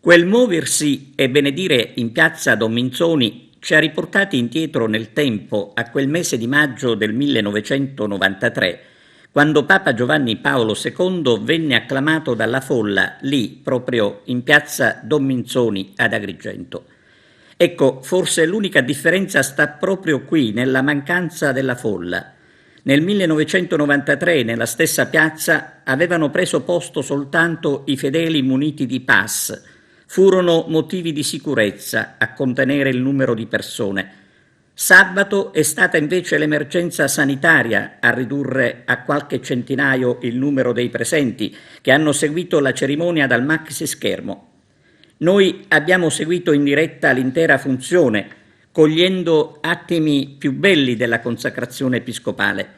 Quel muoversi e benedire in piazza Don Minzoni ci ha riportati indietro nel tempo a quel mese di maggio del 1993, quando Papa Giovanni Paolo II venne acclamato dalla folla lì, proprio in piazza Don Minzoni ad Agrigento. Ecco, forse l'unica differenza sta proprio qui, nella mancanza della folla. Nel 1993, nella stessa piazza, avevano preso posto soltanto i fedeli muniti di pass. Furono motivi di sicurezza a contenere il numero di persone. Sabato è stata invece l'emergenza sanitaria a ridurre a qualche centinaio il numero dei presenti che hanno seguito la cerimonia dal maxi schermo. Noi abbiamo seguito in diretta l'intera funzione, cogliendo attimi più belli della consacrazione episcopale.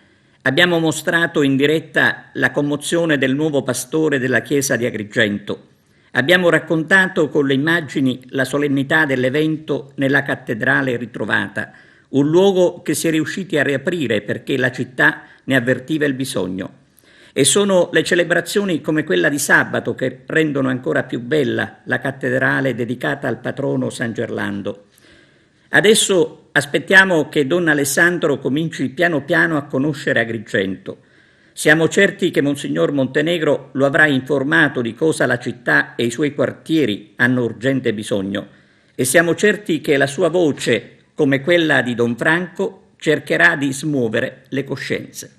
Abbiamo mostrato in diretta la commozione del nuovo pastore della chiesa di Agrigento. Abbiamo raccontato con le immagini la solennità dell'evento nella cattedrale ritrovata, un luogo che si è riusciti a riaprire perché la città ne avvertiva il bisogno. E sono le celebrazioni come quella di sabato che rendono ancora più bella la cattedrale dedicata al patrono San Gerlando. Adesso aspettiamo che Don Alessandro cominci piano piano a conoscere Agrigento. Siamo certi che Monsignor Montenegro lo avrà informato di cosa la città e i suoi quartieri hanno urgente bisogno e siamo certi che la sua voce, come quella di Don Franco, cercherà di smuovere le coscienze.